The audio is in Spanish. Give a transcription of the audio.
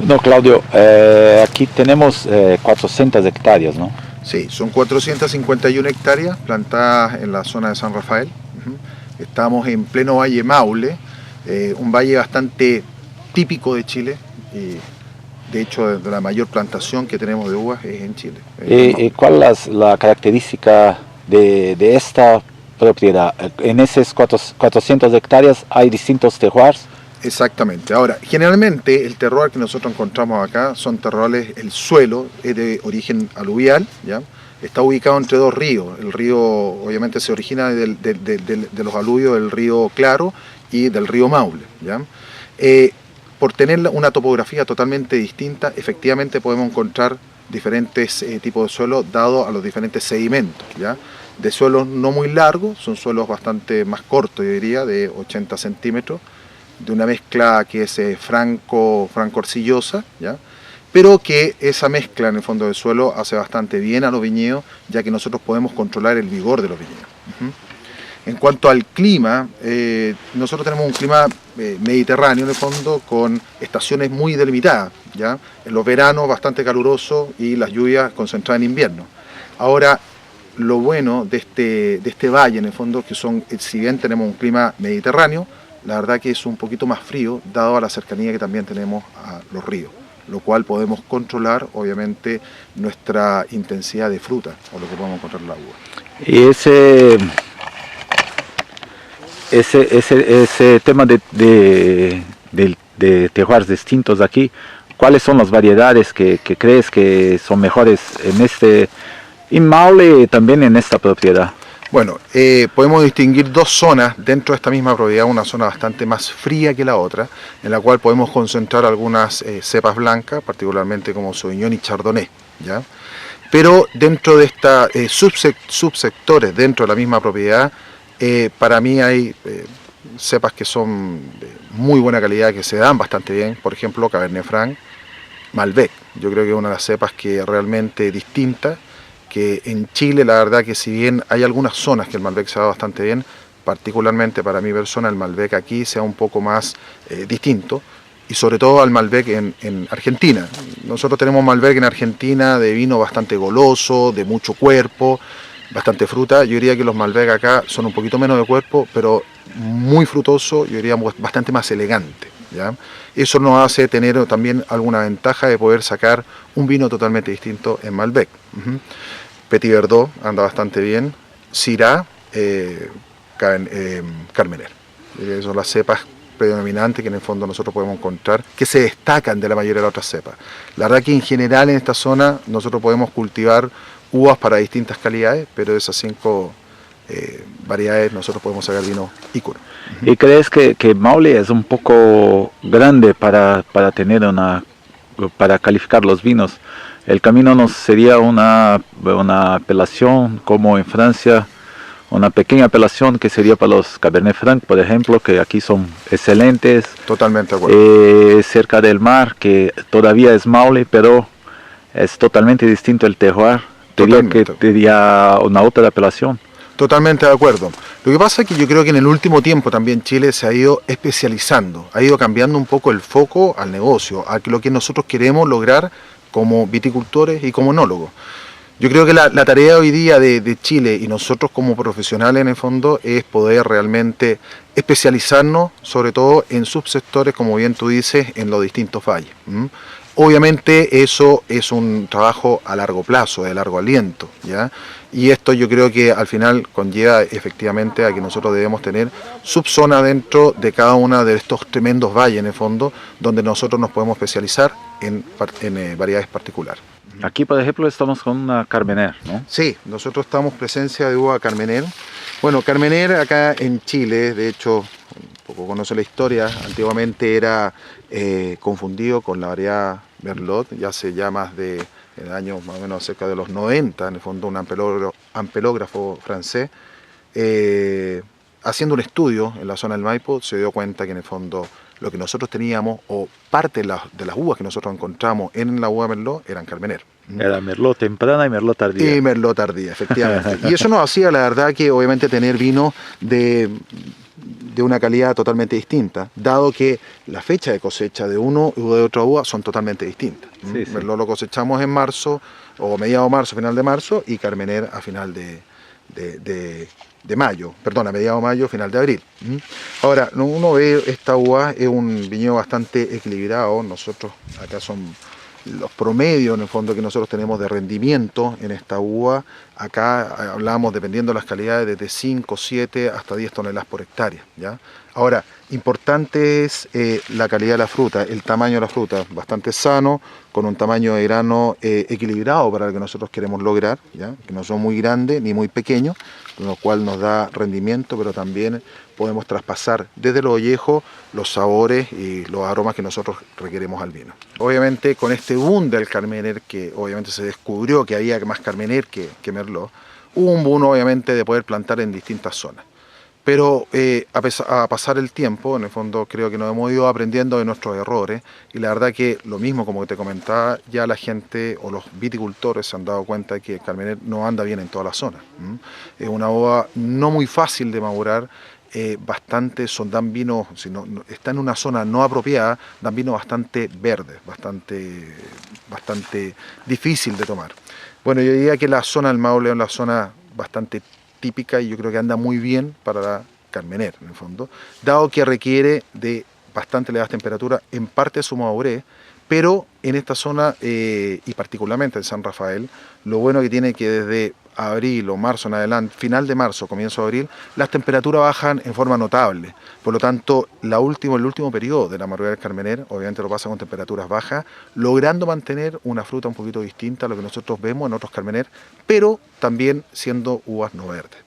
No, Claudio, aquí tenemos 400 hectáreas, ¿no? Sí, son 451 hectáreas plantadas en la zona de San Rafael. Estamos en pleno Valle Maule, un valle bastante típico de Chile y de hecho la mayor plantación que tenemos de uvas es en Chile. ¿Cuál es la característica de esta propiedad? En esas 400 hectáreas hay distintos terroirs. Exactamente. Ahora, generalmente el terroir que nosotros encontramos acá son terroirs, el suelo es de origen aluvial, ¿ya? Está ubicado entre dos ríos. El río obviamente se origina de los aluvios del río Claro y del río Maule, ¿ya? Por tener una topografía totalmente distinta, efectivamente podemos encontrar diferentes tipos de suelo dado a los diferentes sedimentos, ¿ya? De suelos no muy largos, son suelos bastante más cortos, yo diría, de 80 centímetros, de una mezcla que es franco-arcillosa, ¿ya? Pero que esa mezcla en el fondo del suelo hace bastante bien a los viñedos, ya que nosotros podemos controlar el vigor de los viñedos. En cuanto al clima, nosotros tenemos un clima mediterráneo en el fondo, con estaciones muy delimitadas, ¿ya? En los veranos bastante caluroso y las lluvias concentradas en invierno. Ahora, lo bueno de este valle en el fondo, que si bien tenemos un clima mediterráneo, la verdad que es un poquito más frío, dado a la cercanía que también tenemos a los ríos, lo cual podemos controlar, obviamente, nuestra intensidad de fruta, o lo que podemos encontrar en la uva. Y ese tema de terroirs distintos aquí, ¿cuáles son las variedades que crees que son mejores en Maule y también en esta propiedad? Bueno, podemos distinguir dos zonas dentro de esta misma propiedad, una zona bastante más fría que la otra, en la cual podemos concentrar algunas cepas blancas, particularmente como Sauvignon y Chardonnay, ¿ya? Pero dentro de estos subsectores dentro de la misma propiedad, para mí hay cepas que son de muy buena calidad, que se dan bastante bien, por ejemplo Cabernet Franc, Malbec. Yo creo que es una de las cepas que realmente distinta, que en Chile la verdad que si bien hay algunas zonas que el Malbec se da bastante bien, particularmente para mi persona el Malbec aquí sea un poco más distinto, y sobre todo al Malbec en Argentina. Nosotros tenemos Malbec en Argentina de vino bastante goloso, de mucho cuerpo, bastante fruta. Yo diría que los Malbec acá son un poquito menos de cuerpo, pero muy frutoso, yo diría bastante más elegante, ¿ya? Eso nos hace tener también alguna ventaja de poder sacar un vino totalmente distinto en Malbec. Petit Verdot anda bastante bien, Syrah, Carmener. Son las cepas predominantes que en el fondo nosotros podemos encontrar, que se destacan de la mayoría de las otras cepas. La verdad que en general en esta zona nosotros podemos cultivar uvas para distintas calidades, pero de esas 5 variedades nosotros podemos sacar vino ícono. ¿Y crees que Maule es un poco grande para calificar los vinos? El camino no sería una apelación como en Francia, una pequeña apelación que sería para los Cabernet Franc, por ejemplo, que aquí son excelentes. Totalmente de acuerdo. Cerca del mar, que todavía es Maule, pero es totalmente distinto el terroir. Diría una otra apelación. Totalmente de acuerdo. Lo que pasa es que yo creo que en el último tiempo también Chile se ha ido especializando, ha ido cambiando un poco el foco al negocio, a lo que nosotros queremos lograr como viticultores y como enólogos. Yo creo que la tarea hoy día de Chile y nosotros como profesionales en el fondo es poder realmente especializarnos, sobre todo en subsectores, como bien tú dices, en los distintos valles. Obviamente eso es un trabajo a largo plazo, de largo aliento, ¿ya? Y esto yo creo que al final conlleva efectivamente a que nosotros debemos tener subzonas dentro de cada uno de estos tremendos valles en el fondo, donde nosotros nos podemos especializar en variedades particulares. Aquí, por ejemplo, estamos con una Carmener, ¿no? Sí, nosotros estamos presencia de uva Carmener. Bueno, Carmener acá en Chile, de hecho, un poco conoce la historia, antiguamente era confundido con la variedad Merlot, ya hace ya más de, en el año más o menos cerca de los 90, en el fondo un ampelógrafo francés, haciendo un estudio en la zona del Maipo, se dio cuenta que en el fondo lo que nosotros teníamos, o parte de las uvas que nosotros encontramos en la uva Merlot, eran Carmener. Era Merlot temprana y Merlot tardía. Y Merlot tardía, efectivamente. Y eso nos hacía, la verdad, que obviamente tener vino de de una calidad totalmente distinta, dado que la fecha de cosecha de uno u de otra uva son totalmente distintas. Sí, sí. Merlot lo cosechamos en marzo, o mediado de marzo, final de marzo, y Carmener a final de mayo, perdón, a mediado de mayo, final de abril. Ahora, uno ve esta uva, es un viñedo bastante equilibrado. Nosotros acá son los promedios en el fondo que nosotros tenemos de rendimiento en esta uva. Acá hablamos, dependiendo de las calidades, desde 5, 7 hasta 10 toneladas por hectárea, ¿ya? Ahora, importante es la calidad de la fruta, el tamaño de la fruta, bastante sano, con un tamaño de grano equilibrado para lo que nosotros queremos lograr, ¿ya? Que no son muy grandes ni muy pequeños, lo cual nos da rendimiento, pero también podemos traspasar desde lo ollejo los sabores y los aromas que nosotros requeremos al vino. Obviamente con este boom del Carmener, que obviamente se descubrió que había más Carmener que Merlot, hubo un boom obviamente de poder plantar en distintas zonas. Pero a pasar el tiempo, en el fondo creo que nos hemos ido aprendiendo de nuestros errores, y la verdad que lo mismo, como te comentaba, ya la gente o los viticultores se han dado cuenta de que el Carmener no anda bien en toda la zona. Es una uva no muy fácil de madurar, dan vinos, si está en una zona no apropiada, dan vinos bastante verdes, bastante difícil de tomar. Bueno, yo diría que la zona del Maule es una zona bastante típica, y yo creo que anda muy bien para la Carmener, en el fondo, dado que requiere de bastante elevadas temperaturas, en parte de su madurez, pero en esta zona, y particularmente en San Rafael, lo bueno que tiene que desde abril o marzo en adelante, final de marzo, comienzo de abril, las temperaturas bajan en forma notable. Por lo tanto, el último periodo de la madurez del Carmener, obviamente lo pasa con temperaturas bajas, logrando mantener una fruta un poquito distinta a lo que nosotros vemos en otros Carmener, pero también siendo uvas no verdes.